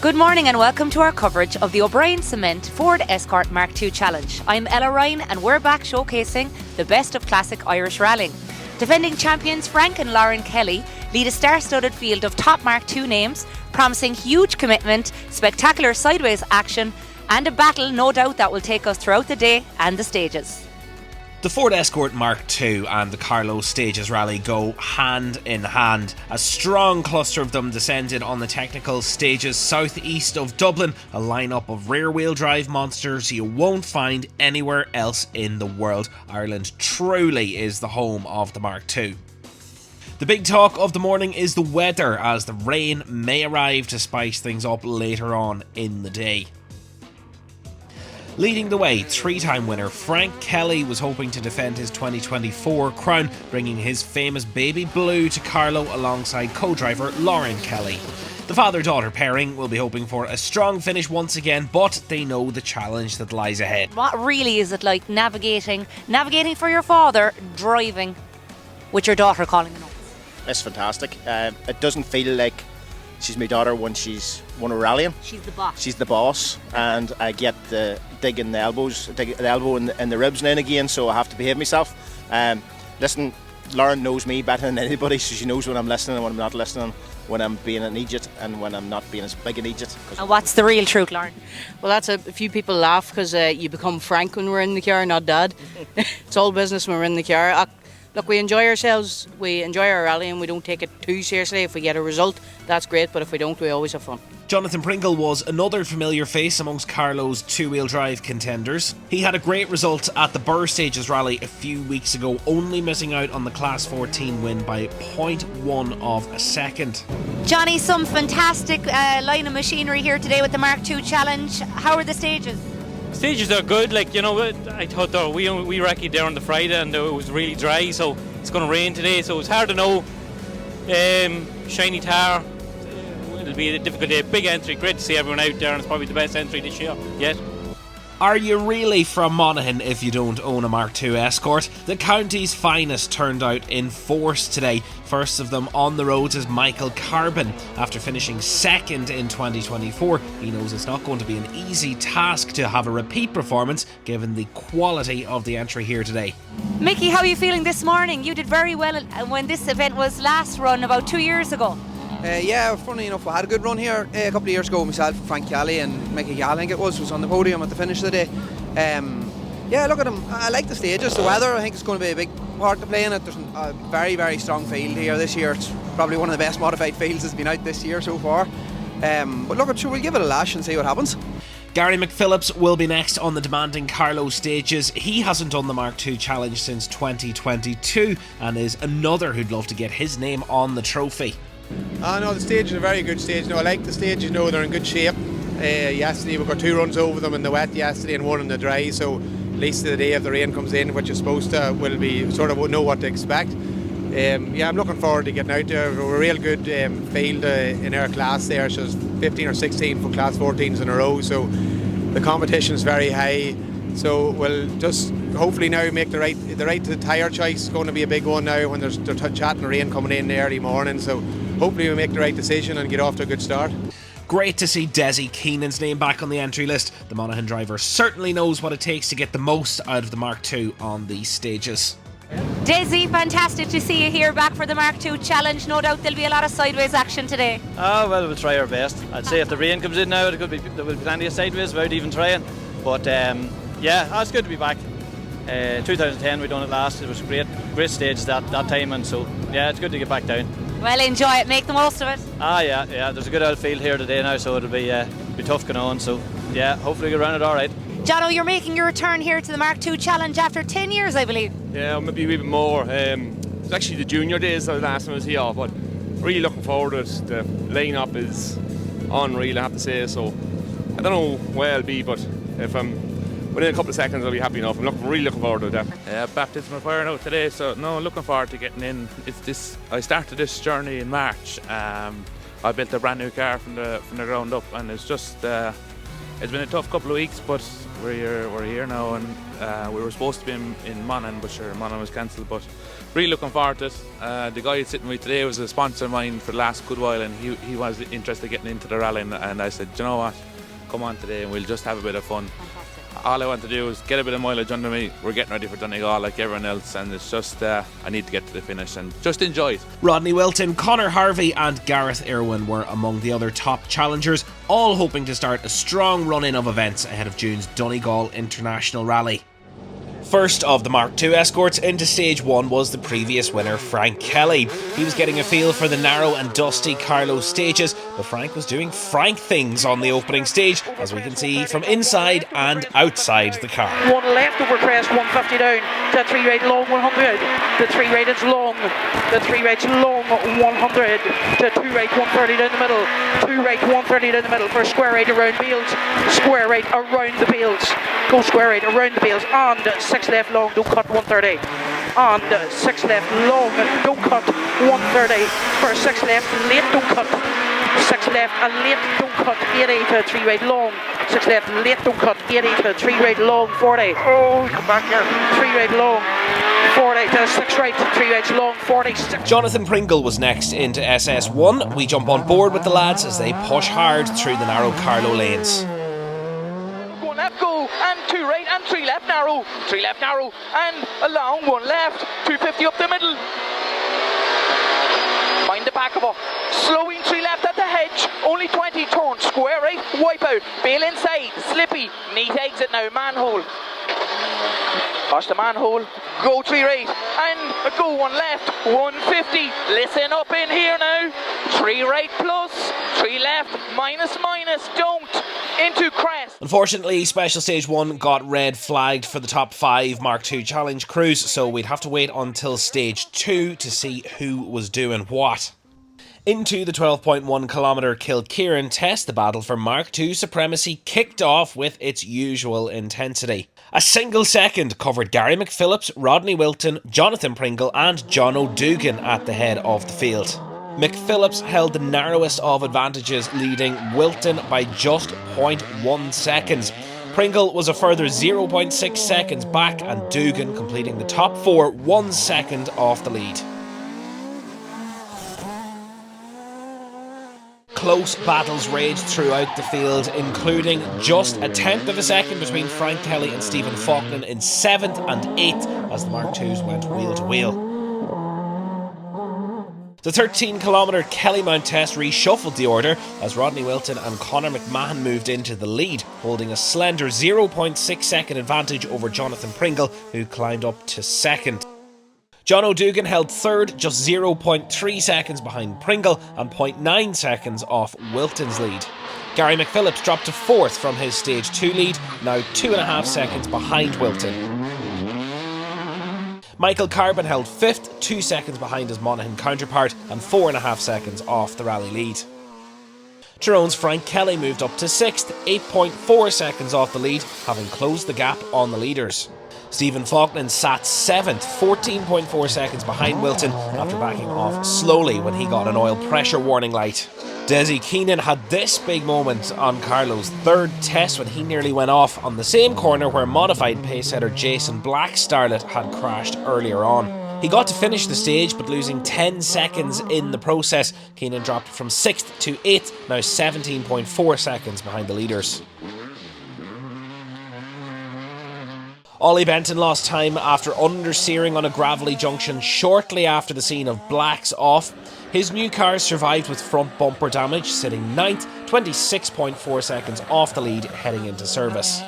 Good morning and welcome to our coverage of the O'Brien Cement Ford Escort MkII Challenge. I'm Ella Ryan and we're back showcasing the best of classic Irish rallying. Defending champions Frank and Lauren Kelly lead a star-studded field of top MkII names, promising huge commitment, spectacular sideways action and a battle no doubt that will take us throughout the day and the stages. The Ford Escort MkII and the Carlow Stages Rally go hand in hand. A strong cluster of them descended on the technical stages southeast of Dublin, a lineup of rear-wheel drive monsters you won't find anywhere else in the world. Ireland truly is the home of the MkII. The big talk of the morning is the weather, as the rain may arrive to spice things up later on in the day. Leading the way, three-time winner Frank Kelly was hoping to defend his 2024 crown, bringing his famous baby blue to Carlow alongside co-driver Lauren Kelly. The father-daughter pairing will be hoping for a strong finish once again, but they know the challenge that lies ahead. What really is it like navigating for your father, driving with your daughter calling it up? It's fantastic. It doesn't feel like she's my daughter when she's won a rallying. She's the boss. She's the boss, and I get the dig in the elbows, dig the elbow in the ribs now and again, so I have to behave myself. Listen, Lauren knows me better than anybody, so she knows when I'm listening and when I'm not listening, when I'm being an idiot and when I'm not being as big an idiot. And what's the real truth, Lauren? Well, that's a few people laugh because you become Frank when we're in the car, not Dad. It's all business when we're in the car. Look, we enjoy ourselves, we enjoy our rally and we don't take it too seriously. If we get a result, that's great, but if we don't, we always have fun. Jonathan Pringle was another familiar face amongst Carlow's two-wheel drive contenders. He had a great result at the Burr Stages Rally a few weeks ago, only missing out on the Class 14 win by 0.1 of a second. Johnny, some fantastic line of machinery here today with the MkII Challenge. How are the stages? Stages are good, like, you know, I thought we recce there on the Friday and it was really dry, so it's going to rain today, so it's hard to know. Shiny tar, it'll be a difficult day. Big entry, great to see everyone out there, and it's probably the best entry this year yet. Are you really from Monaghan if you don't own a MkII Escort? The county's finest turned out in force today. First of them on the roads is Michael Carbon. After finishing second in 2024, he knows it's not going to be an easy task to have a repeat performance given the quality of the entry here today. Mickey, how are you feeling this morning? You did very well when this event was last run about 2 years ago. Yeah, funny enough, I had a good run here a couple of years ago myself. Frank Kelly and MkII, I think it was on the podium at the finish of the day. Yeah, look at them. I like the stages. The weather, I think, is going to be a big part to play in it. There's a very, very strong field here this year. It's probably one of the best modified fields that's been out this year so far. But look, we'll give it a lash and see what happens. Gary McPhillips will be next on the demanding Carlow stages. He hasn't done the MkII Challenge since 2022 and is another who'd love to get his name on the trophy. No, the stage is a very good stage. I like the stage, they're in good shape. Yesterday we got 2 runs over them in the wet yesterday and 1 in the dry, so at least the day if the rain comes in, which is supposed to, will be sort of know what to expect. Yeah, I'm looking forward to getting out there. We're a real good field in our class there, so there's 15 or 16 for Class 14s in a row, so the competition is very high. So we'll just hopefully now make the right tyre choice. Is going to be a big one now when they're chatting rain coming in the early morning, so hopefully we make the right decision and get off to a good start. Great to see Desi Keenan's name back on the entry list. The Monaghan driver certainly knows what it takes to get the most out of the MkII on these stages. Desi, fantastic to see you here back for the MkII Challenge. No doubt there'll be a lot of sideways action today. Oh, well, we'll try our best. I'd say if the rain comes in now, there will be plenty of sideways without even trying. But yeah, it's good to be back. 2010 we done it last. It was a great stage that time, and so yeah, it's good to get back down. Well, enjoy it, make the most of it. Yeah, there's a good old field here today now, so it'll be tough going on, so yeah, hopefully we'll run it alright. Jono, you're making your return here to the MkII Challenge after 10 years, I believe. Yeah, maybe a wee bit more. It's actually the junior days the last time I was here, but really looking forward to it. The line-up is unreal, I have to say, so I don't know where I'll be, but if I'm within a couple of seconds I'll be happy enough. I'm really looking forward to that. Yeah, baptism of fire now today, so no, looking forward to getting in. I started this journey in March. I built a brand new car from the ground up, and it's just it's been a tough couple of weeks, but we're here now, and we were supposed to be in Monaghan, but sure, Monaghan was cancelled, but really looking forward to it. The guy sitting with me today was a sponsor of mine for the last good while, and he was interested in getting into the rally, and I said, you know what, come on today and we'll just have a bit of fun. All I want to do is get a bit of mileage under me. We're getting ready for Donegal like everyone else, and it's just I need to get to the finish and just enjoy it. Rodney Wilton, Conor Harvey and Gareth Irwin were among the other top challengers, all hoping to start a strong run-in of events ahead of June's Donegal International Rally. First of the Mark II Escorts into Stage 1 was the previous winner, Frank Kelly. He was getting a feel for the narrow and dusty Carlow Stages, but Frank was doing Frank things on the opening stage, as we can see from inside and outside the car. One left over crest, 150 down, to 3 right long 100, the 3 right it's long, the 3 right's long 100, to 2 right 130 down the middle, 2 right 130 down the middle for square right around Beals, square right around the Beals, go square right around the Beals, and 6 left long, don't cut 130, and 6 left long, don't cut 130, for 6 left late, don't cut, 6 left and late, don't cut 80 to 3 right long, 6 left late, don't cut 80 to 3 right long, 40, oh come back here, 3 right long, 40 to 6 right, 3 rights long, 46. Jonathan Pringle was next into SS1. We jump on board with the lads as they push hard through the narrow Carlow lanes. Left go and 2 right and 3 left narrow, 3 left narrow and a long 1 left, 250 up the middle, mind the back of her, slowing 3 left at the hedge, only 20 turn, square right, wipe out, bail inside, slippy, neat exit now, manhole, push the manhole, go 3 right and go 1 left, 150, listen up in here now, 3 right plus, 3 left, minus, don't, into crest. Unfortunately, Special Stage 1 got red flagged for the top 5 Mark II Challenge crews, so we'd have to wait until Stage 2 to see who was doing what. Into the 12.1 kilometre Kilkieran test, the battle for Mark II supremacy kicked off with its usual intensity. A single second covered Gary McPhillips, Rodney Wilton, Jonathan Pringle and Jono Dugan at the head of the field. McPhillips held the narrowest of advantages, leading Wilton by just 0.1 seconds. Pringle was a further 0.6 seconds back, and Dugan completing the top 4 1 second off the lead. Close battles raged throughout the field, including just a tenth of a second between Frank Kelly and Stephen Faulkner in 7th and 8th as the Mark IIs went wheel to wheel. The 13-kilometre Kellymount test reshuffled the order as Rodney Wilton and Conor McMahon moved into the lead, holding a slender 0.6 second advantage over Jonathan Pringle, who climbed up to 2nd. Jono Dugan held 3rd, just 0.3 seconds behind Pringle and 0.9 seconds off Wilton's lead. Gary McPhillips dropped to 4th from his Stage 2 lead, now 2.5 seconds behind Wilton. Michael Carbon held 5th, 2 seconds behind his Monaghan counterpart and 4.5 seconds off the rally lead. Tyrone's Frank Kelly moved up to 6th, 8.4 seconds off the lead, having closed the gap on the leaders. Stephen Faulkner sat 7th, 14.4 seconds behind Wilton after backing off slowly when he got an oil pressure warning light. Desi Keenan had this big moment on Carlow's 3rd test when he nearly went off on the same corner where modified pacesetter Jason Black's Starlet had crashed earlier on. He got to finish the stage, but losing 10 seconds in the process, Keenan dropped from 6th to 8th, now 17.4 seconds behind the leaders. Ollie Benton lost time after understeering on a gravelly junction shortly after the scene of Black's off. His new car survived with front bumper damage, sitting 9th, 26.4 seconds off the lead heading into service.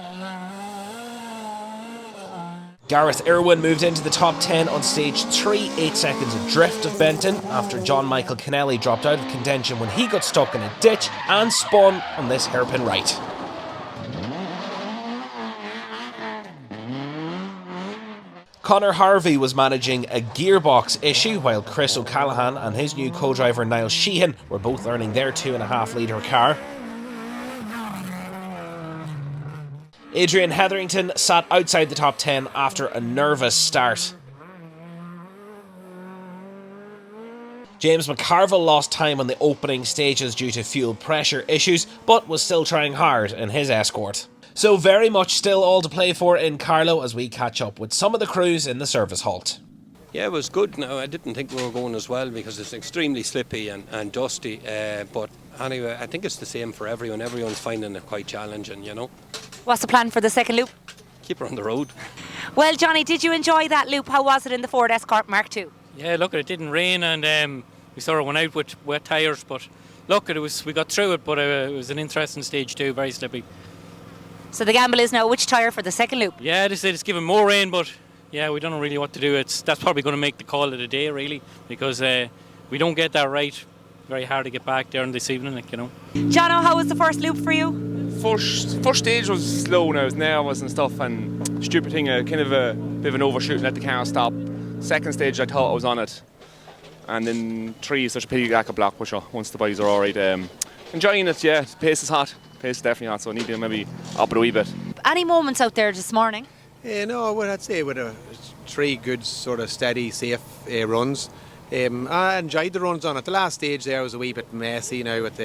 Gareth Irwin moved into the top 10 on Stage 3, 8 seconds adrift of Benton, after John Michael Kennelly dropped out of contention when he got stuck in a ditch and spun on this hairpin right. Conor Harvey was managing a gearbox issue while Chris O'Callaghan and his new co-driver Niall Sheehan were both earning their 2.5 litre car. Adrian Hetherington sat outside the top 10 after a nervous start. James McCarville lost time on the opening stages due to fuel pressure issues, but was still trying hard in his Escort. So very much still all to play for in Carlow as we catch up with some of the crews in the service halt. Yeah, it was good. No, I didn't think we were going as well because it's extremely slippy and dusty. But anyway, I think it's the same for everyone. Everyone's finding it quite challenging, you know. What's the plan for the second loop? Keep her on the road. Well, Johnny, did you enjoy that loop? How was it in the Ford Escort MkII? Yeah, look, it didn't rain and we sort of went out with wet tyres, but look, we got through it, but it was an interesting stage too, very slippy. So the gamble is now which tyre for the second loop? Yeah, they said it's given more rain, but yeah, we don't know really what to do. That's probably going to make the call of the day, really, because we don't get that right. Very hard to get back there this evening, like, you know. Jono, how was the first loop for you? First stage was slow and I was nervous and stuff, and stupid thing, kind of a bit of an overshoot and let the car stop. Second stage I thought I was on it, and then 3 is such a pity like a block, which once the boys are alright. Enjoying it, yeah. The pace is hot. Pace is definitely hot, so I need to maybe up it a wee bit. Any moments out there this morning? No, what I'd say with 3 good sort of steady, safe runs. I enjoyed the runs on it. The last stage there was a wee bit messy now with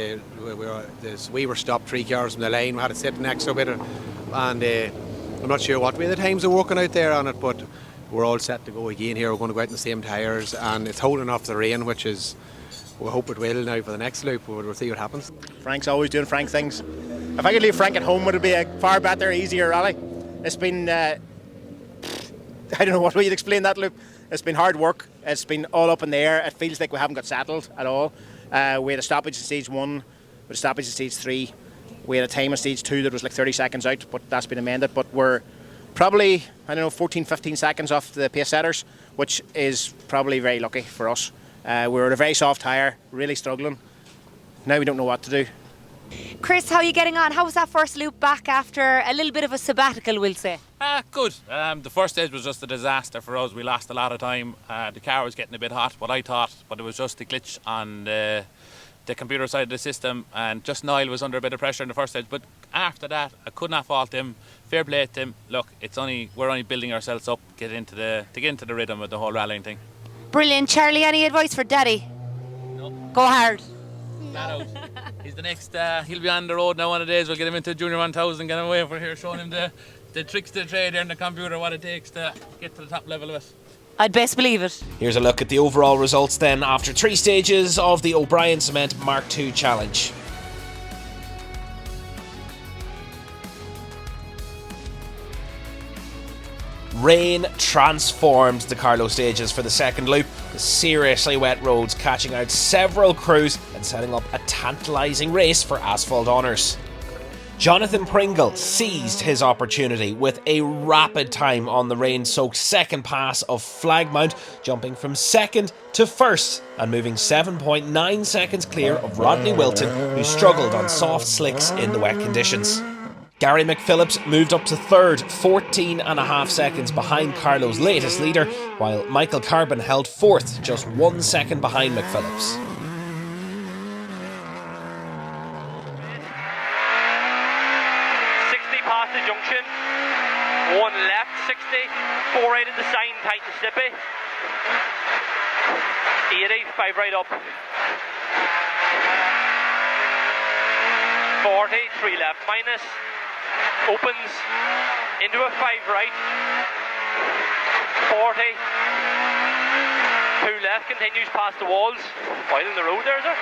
we were stopped 3 cars from the lane. We had to sit next to it, and I'm not sure what way the times are working out there on it, but we're all set to go again here. We're going to go out in the same tyres, and it's holding off the rain, which is, we hope it will now for the next loop. We'll see what happens. Frank's always doing Frank things. If I could leave Frank at home, would it be a far better, easier rally? It's been, I don't know what way you'd explain that loop. It's been hard work. It's been all up in the air. It feels like we haven't got settled at all. We had a stoppage at stage 1, with a stoppage at stage 3. We had a time at stage 2 that was like 30 seconds out, but that's been amended. But we're probably, 14, 15 seconds off the pace setters, which is probably very lucky for us. We were at a very soft tyre, really struggling. Now we don't know what to do. Chris, how are you getting on? How was that first loop back after a little bit of a sabbatical, we'll say? Good. The first stage was just a disaster for us. We lost a lot of time. The car was getting a bit hot, what I thought, but it was just a glitch on the computer side of the system, and just Niall was under a bit of pressure in the first stage. But after that, I could not fault him. Fair play to him. Look, we're only building ourselves up to get into the rhythm of the whole rallying thing. Brilliant. Charlie, any advice for Daddy? No. Go hard. Flat out. He's the next, he'll be on the road now one of the days. We'll get him into Junior 1000, get him away from here, showing him the tricks of the trade there in the computer, what it takes to get to the top level of it. I'd best believe it. Here's a look at the overall results then after 3 stages of the O'Brien Cement MkII Challenge. Rain transformed the Carlow Stages for the second loop, the seriously wet roads catching out several crews and setting up a tantalising race for asphalt honours. Jonathan Pringle seized his opportunity with a rapid time on the rain-soaked second pass of Flagmount, jumping from second to first and moving 7.9 seconds clear of Rodney Wilton, who struggled on soft slicks in the wet conditions. Gary McPhillips moved up to third, 14.5 seconds behind Carlow's latest leader, while Michael Carbon held fourth, just 1 second behind McPhillips. Past the junction, 1 left, 60, 4 right in the sign, tight and slippy, 80, 5 right up, 40, 3 left minus, opens into a 5 right, 40, 2 left, continues past the walls, while in the road there, is it?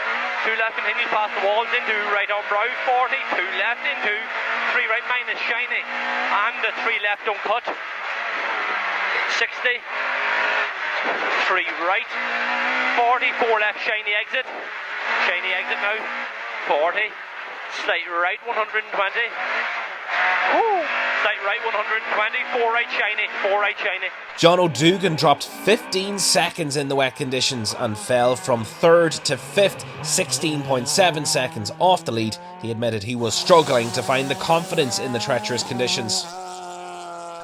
2 left, continues past the walls, into right on brow, 40, 2 left, into 3 right minus, shiny, and a 3 left uncut, 60, 3 right, 40, 4 left, shiny exit now, 40, slight right, 120, slight right, 120, 4 right, shiny, 4 right, shiny. John O'Dugan dropped 15 seconds in the wet conditions and fell from third to fifth, 16.7 seconds off the lead. He admitted he was struggling to find the confidence in the treacherous conditions.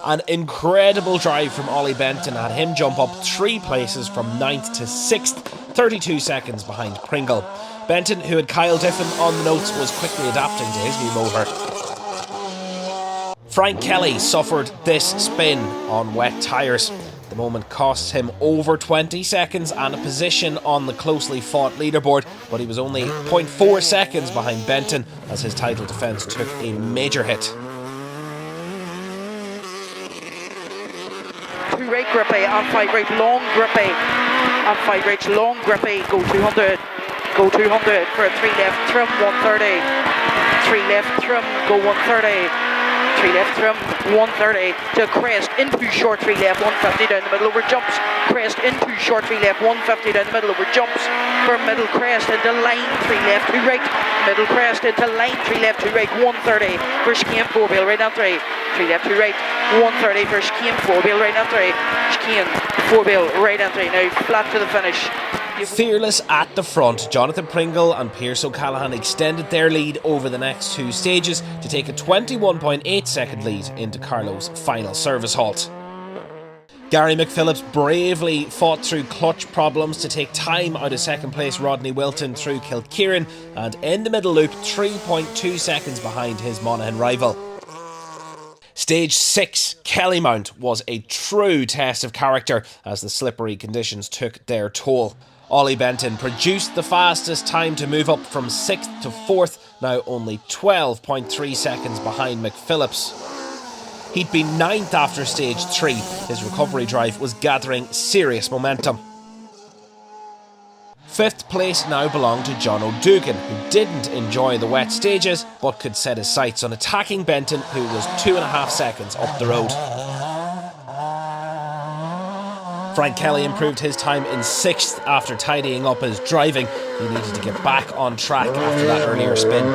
An incredible drive from Ollie Benton had him jump up 3 places from 9th to 6th, 32 seconds behind Pringle. Benton, who had Kyle Diffin on the notes, was quickly adapting to his new motor. Frank Kelly suffered this spin on wet tyres. The moment cost him over 20 seconds and a position on the closely fought leaderboard, but he was only 0.4 seconds behind Benton as his title defence took a major hit. 2 right grippy and 5 right long grippy, and 5 right long grippy, go 200, go 200 for a 3 left trim 130, 3 left trim, go 130, 3 left trim 130 to crest into short 3 left 150 down the middle over jumps, crest into short 3 left 150 down the middle over jumps, for middle crest into line 3 left 2 right, middle crest into line 3 left 2 right 130 for chicane 4 wheel right entry, 3 left 2 right 130 for chicane 4 wheel right entry, chicane 4 wheel right entry, now flat to the finish. Fearless at the front, Jonathan Pringle and Pearse O'Callaghan extended their lead over the next 2 stages to take a 21.8 second lead into Carlow's final service halt. Gary McPhillips bravely fought through clutch problems to take time out of second place Rodney Wilton through Kilkieran and in the middle loop 3.2 seconds behind his Monaghan rival. Stage 6, Kellymount, was a true test of character as the slippery conditions took their toll. Ollie Benton produced the fastest time to move up from 6th to 4th, now only 12.3 seconds behind McPhillips. He'd been 9th after stage 3. His recovery drive was gathering serious momentum. 5th place now belonged to John O'Dugan, who didn't enjoy the wet stages but could set his sights on attacking Benton, who was 2.5 seconds up the road. Frank Kelly improved his time in 6th after tidying up his driving. He needed to get back on track after that earlier spin.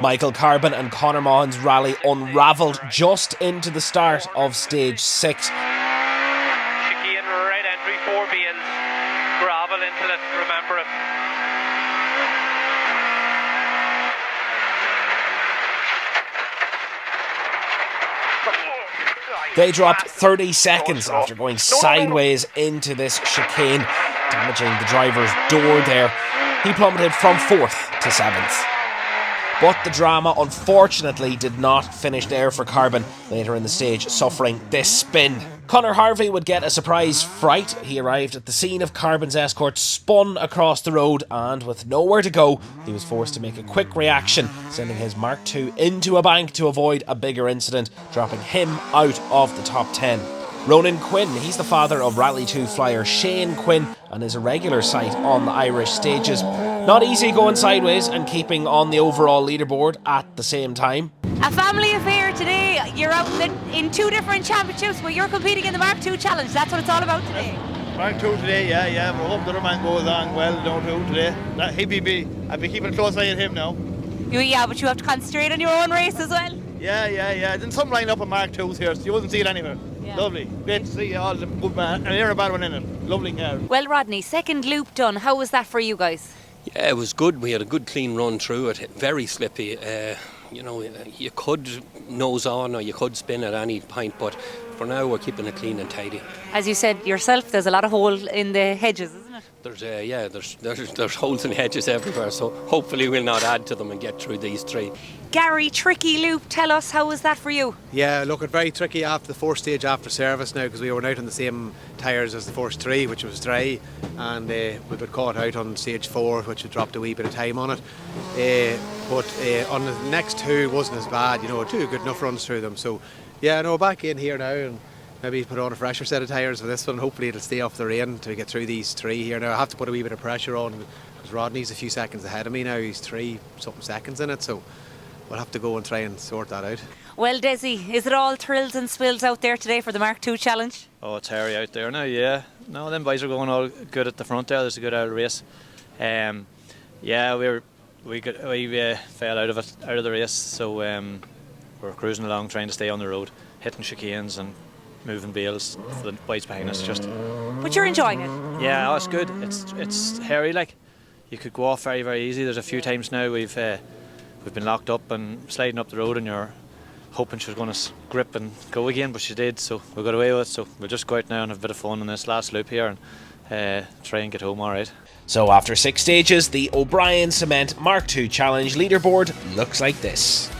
Michael Carbon and Conor Maughan's rally unravelled just into the start of stage 6. Chicane right entry, 4 bales, gravel into it, remember it. They dropped 30 seconds after going sideways into this chicane, damaging the driver's door there. He plummeted from 4th to 7th. But the drama unfortunately did not finish there for Carbon, later in the stage suffering this spin. Conor Harvey would get a surprise fright. He arrived at the scene of Carbon's Escort, spun across the road, and with nowhere to go, he was forced to make a quick reaction, sending his Mark II into a bank to avoid a bigger incident, dropping him out of the top 10. Ronan Quinn, he's the father of Rally 2 flyer Shane Quinn and is a regular sight on the Irish stages. Not easy going sideways and keeping on the overall leaderboard at the same time. A family affair today. You're out in 2 different championships, but you're competing in the Mark II Challenge. That's what it's all about today. Mark II today, yeah. We hope the other man goes on well down too today. I'll be keeping a close eye on him now. Yeah, but you have to concentrate on your own race as well. Yeah. There's some lined up on Mark IIs here, so you wouldn't see it anywhere. Yeah. Lovely. Great to see all the good man, and you're a bad one in it. Lovely car. Well, Rodney, second loop done. How was that for you guys? Yeah, it was good. We had a good clean run through it. Very slippy. You could nose on or you could spin at any point, but for now we're keeping it clean and tidy. As you said yourself, there's a lot of hole in the hedges, isn't it? There's holes in hedges everywhere, so hopefully we'll not add to them and get through these 3. Gary, tricky loop. Tell us, how was that for you? Yeah, look, it's very tricky after the 4th stage after service now, because we were out on the same tyres as the first 3, which was dry, and we got caught out on stage 4, which had dropped a wee bit of time on it. But on the next 2 it wasn't as bad, 2 good enough runs through them. So yeah, back in here now and maybe put on a fresher set of tyres for this one. Hopefully it'll stay off the rain to get through these 3 here. Now I have to put a wee bit of pressure on because Rodney's a few seconds ahead of me now. He's 3-something seconds in it, so we'll have to go and try and sort that out. Well, Desi, is it all thrills and spills out there today for the Mark II Challenge? Oh, it's hairy out there now, yeah. No, them boys are going all good at the front there. There's a good out race. We fell out of the race, so we're cruising along trying to stay on the road, hitting chicanes and moving bales for the boys behind us. But you're enjoying it? Yeah, it's good. It's hairy, like. You could go off very, very easy. There's a few times now we've been locked up and sliding up the road, and you're hoping she was going to grip and go again, but she did, so we got away with it. So we'll just go out now and have a bit of fun in this last loop here and try and get home all right. So after 6 stages, the O'Brien Cement Mark II Challenge leaderboard looks like this.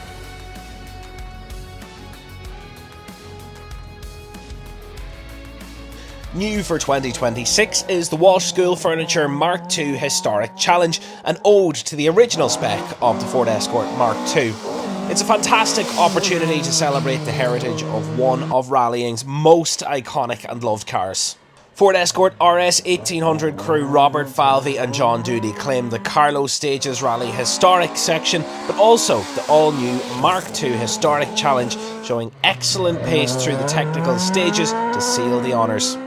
New for 2026 is the Walsh School Furniture Mark II Historic Challenge, an ode to the original spec of the Ford Escort Mark II. It's a fantastic opportunity to celebrate the heritage of one of rallying's most iconic and loved cars. Ford Escort RS 1800 crew Robert Falvey and John Doody claimed the Carlow Stages Rally historic section, but also the all-new Mark II historic challenge, showing excellent pace through the technical stages to seal the honours.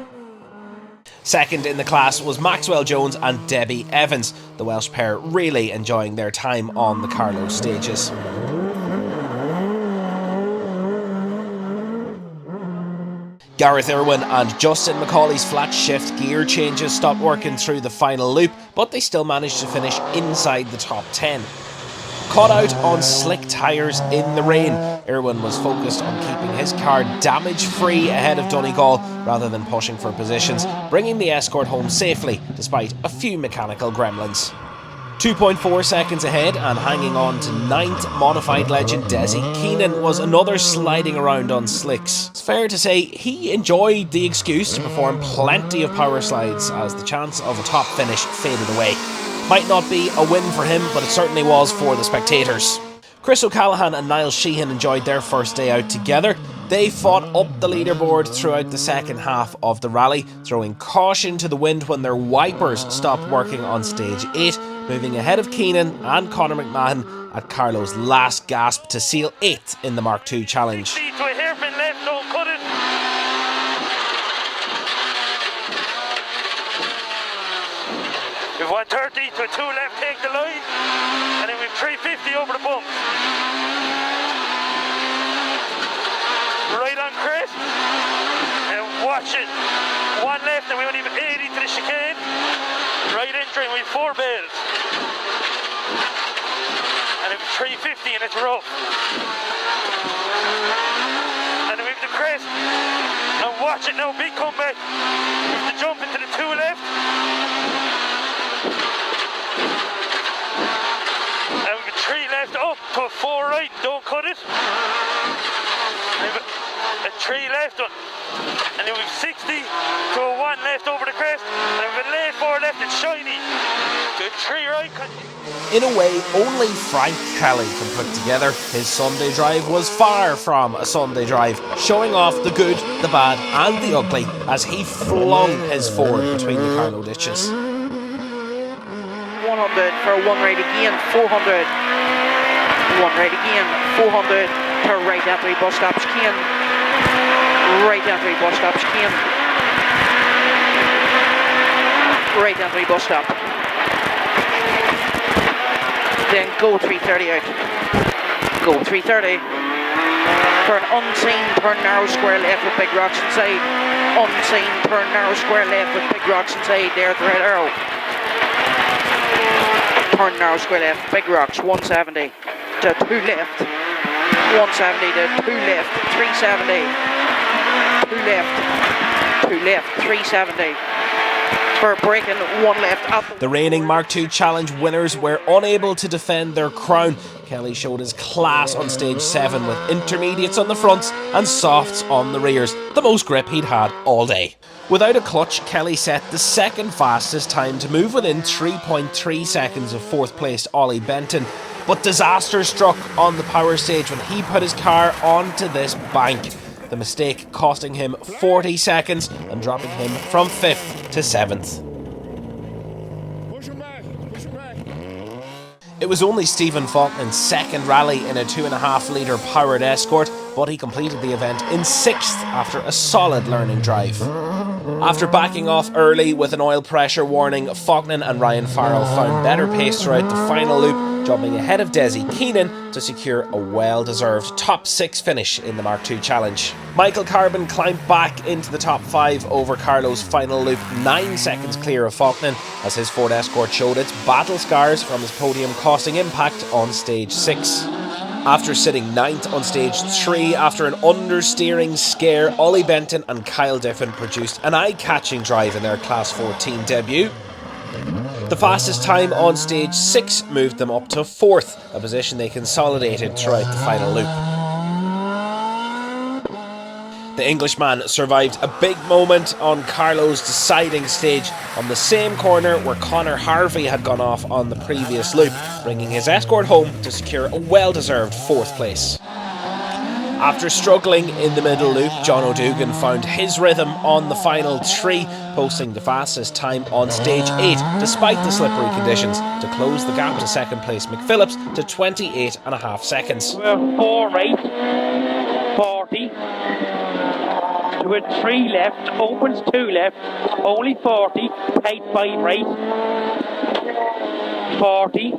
Second in the class was Maxwell Jones and Debbie Evans, the Welsh pair really enjoying their time on the Carlow stages. Gareth Irwin and Justin McCauley's flat shift gear changes stopped working through the final loop, but they still managed to finish inside the top 10. Caught out on slick tyres in the rain, Irwin was focused on keeping his car damage-free ahead of Donegal rather than pushing for positions, bringing the Escort home safely despite a few mechanical gremlins. 2.4 seconds ahead and hanging on to 9th modified legend Desi Keenan was another sliding around on slicks. It's fair to say he enjoyed the excuse to perform plenty of power slides as the chance of a top finish faded away. Might not be a win for him, but it certainly was for the spectators. Chris O'Callaghan and Niall Sheehan enjoyed their first day out together. They fought up the leaderboard throughout the second half of the rally, throwing caution to the wind when their wipers stopped working on stage 8, moving ahead of Keenan and Conor McMahon at Carlow's last gasp to seal 8th in the Mark II challenge. We've 130 to a 2 left, take the line, and then we've 350 over the bump. Right on crest, and watch it. 1 left, and we only have 80 to the chicane. Right entering, we have 4 bales. And then 350, and it's rough. And then we have the crest, and watch it now, big comeback. We have to jump into the 2 left. And we've got 3 left up to a 4 right, don't cut it. And we've a 3 left, and then we've 60 to a 1 left over the crest, and we've a late 4 left, it's shiny. Good 3 right. In a way, only Frank Kelly can put together. His Sunday drive was far from a Sunday drive, showing off the good, the bad and the ugly as he flung his Ford between the Carlow ditches. 100 for a 1 right again, 400. 1 right again, 400 to right after he bus stops chicane. Right after he bus stops chicane. Right after he bus stop. Then go 330 out. Go 330. Turn unseen, turn narrow square left with big rocks inside. Unseen, turn narrow square left with big rocks inside. There's the red arrow. Turn narrow square left, big rocks, 170 to 2 left, 170 to 2 left, 370, 2 left, 2 left, 370 for braking, 1 left. The reigning Mark II Challenge winners were unable to defend their crown. Kelly showed his class on stage 7 with intermediates on the fronts and softs on the rears, the most grip he'd had all day. Without a clutch, Kelly set the second fastest time to move within 3.3 seconds of 4th placed Ollie Benton. But disaster struck on the power stage when he put his car onto this bank. The mistake costing him 40 seconds and dropping him from 5th to 7th. It was only Stephen Faulkner's second rally in a 2.5 litre powered Escort, but he completed the event in 6th after a solid learning drive. After backing off early with an oil pressure warning, Faulkner and Ryan Farrell found better pace throughout the final loop, jumping ahead of Desi Keenan to secure a well-deserved top 6 finish in the Mark II Challenge. Michael Carbon climbed back into the top 5 over Carlow's final loop, 9 seconds clear of Faulkner, as his Ford Escort showed its battle scars from his podium costing impact on stage 6. After sitting 9th on stage 3 after an understeering scare, Ollie Benton and Kyle Diffin produced an eye-catching drive in their Class 14 debut. The fastest time on stage 6 moved them up to 4th, a position they consolidated throughout the final loop. The Englishman survived a big moment on Carlow's deciding stage on the same corner where Conor Harvey had gone off on the previous loop, bringing his Escort home to secure a well-deserved 4th place. After struggling in the middle loop, John O'Dugan found his rhythm on the final 3, posting the fastest time on stage 8, despite the slippery conditions, to close the gap to 2nd place McPhillips to 28.5 seconds. We're 4-8, 40. To a 3 left, opens 2 left, only 40, tight 5 right. 40.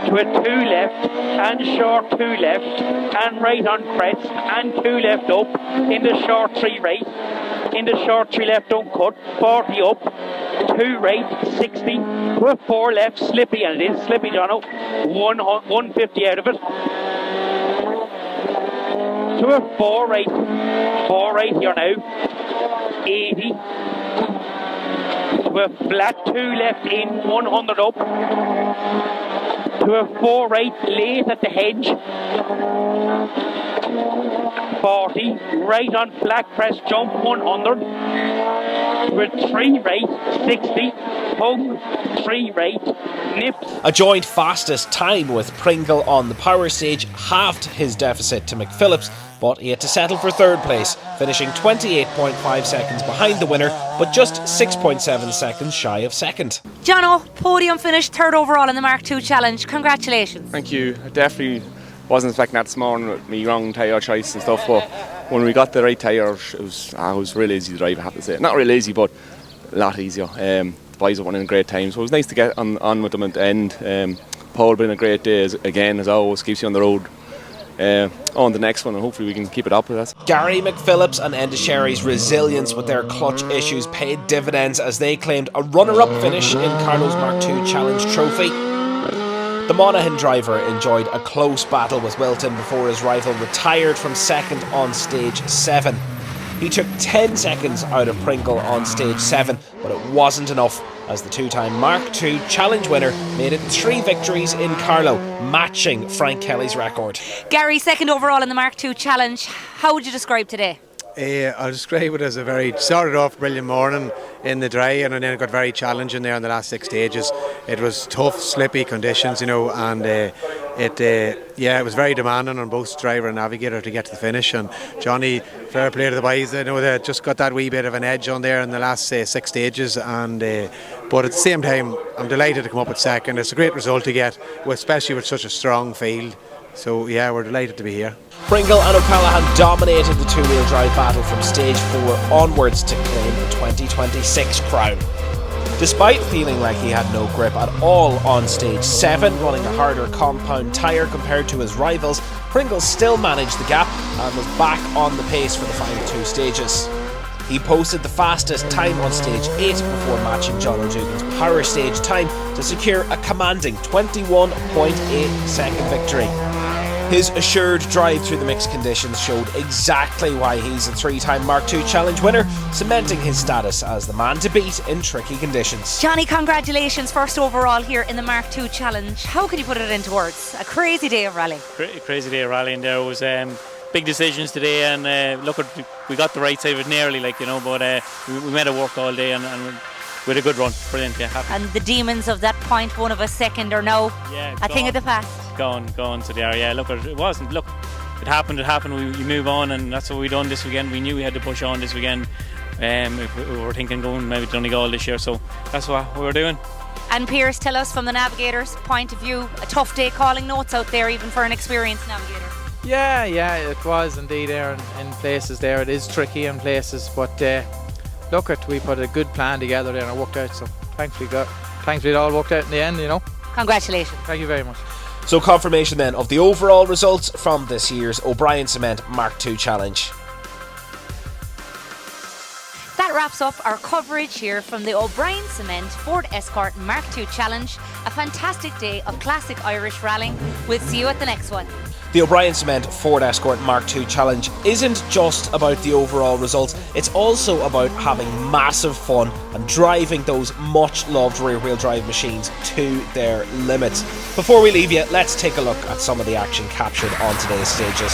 To a 2 left, and short 2 left, and right on crest, and 2 left up, in the short 3 right, in the short 3 left don't cut, 40 up, 2 right, 60, to a 4 left, slippy, and it is slippy, Jono, 150 out of it. To a 4 right here now, 80, to a flat 2 left in, 100 up, to a 4 right, late at the hedge, 40, right on flat crest jump, 100, to a 3 right, 60, hug, 3 right, nips. A joint fastest time with Pringle on the power stage halved his deficit to McPhillips, but he had to settle for 3rd place, finishing 28.5 seconds behind the winner, but just 6.7 seconds shy of 2nd. Jono, podium finish 3rd overall in the Mark II Challenge. Congratulations. Thank you. I definitely wasn't expecting that this morning with me wrong tyre choice and stuff, but when we got the right tyre, it was real easy to drive, I have to say. Not real easy, but a lot easier. The boys were running a great time, so it was nice to get on with them at the end. Paul been a great day again, as always, keeps you on the road. On the next one, and hopefully we can keep it up with us. Gary McPhillips and Enda Sherry's resilience with their clutch issues paid dividends as they claimed a runner-up finish in Carlow's Mark II Challenge trophy. The Monaghan driver enjoyed a close battle with Wilton before his rival retired from 2nd on stage 7. He took 10 seconds out of Pringle on stage 7, but it wasn't enough, as the 2-time Mark II Challenge winner made it 3 victories in Carlow, matching Frank Kelly's record. Gary, 2nd overall in the Mark II Challenge. How would you describe today? I'll describe it as started off brilliant morning in the dry, and then it got very challenging there in the last 6 stages. It was tough, slippy conditions, and it was very demanding on both driver and navigator to get to the finish. And Johnny, fair play to the boys, they just got that wee bit of an edge on there in the last 6 stages. But at the same time, I'm delighted to come up at 2nd. It's a great result to get, especially with such a strong field. So yeah, we're delighted to be here. Pringle and O'Callaghan dominated the 2-wheel drive battle from stage 4 onwards to claim the 2026 crown. Despite feeling like he had no grip at all on stage 7, running a harder compound tyre compared to his rivals, Pringle still managed the gap and was back on the pace for the final 2 stages. He posted the fastest time on stage 8 before matching John O'Dugan's power stage time to secure a commanding 21.8 second victory. His assured drive through the mixed conditions showed exactly why he's a 3-time Mark II Challenge winner, cementing his status as the man to beat in tricky conditions. Johnny, congratulations, 1st overall here in the Mark II Challenge. How can you put it into words? A crazy day of rallying. Crazy day of rallying. There was big decisions today, and we got the right side of it nearly, but we made it work all day, and we had a good run. Brilliant, yeah. Happy. And the demons of that 0.1 of a second are now a thing of the past. Gone, so they are. Yeah, it wasn't. Look, it happened. You move on, and that's what we done this weekend. We knew we had to push on this weekend. If we were thinking going maybe Donegal this year, so that's what we were doing. And Pierce, tell us from the navigator's point of view, a tough day calling notes out there, even for an experienced navigator. Yeah, it was indeed there in places there. It is tricky in places, but we put a good plan together there and it worked out. So thankfully it all worked out in the end, Congratulations. Thank you very much. So confirmation then of the overall results from this year's O'Brien Cement Mark II Challenge. That wraps up our coverage here from the O'Brien Cement Ford Escort Mark II Challenge. A fantastic day of classic Irish rallying. We'll see you at the next one. The O'Brien Cement Ford Escort Mark II Challenge isn't just about the overall results, it's also about having massive fun and driving those much loved rear wheel drive machines to their limits. Before we leave you, let's take a look at some of the action captured on today's stages.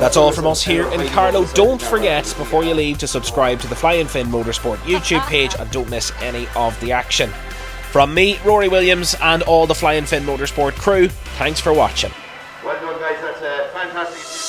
That's all from us here in Carlow. Don't forget, before you leave, to subscribe to the Flying Finn Motorsport YouTube page and don't miss any of the action. From me, Rory Williams, and all the Flying Finn Motorsport crew, thanks for watching. Well done, guys. That's fantastic.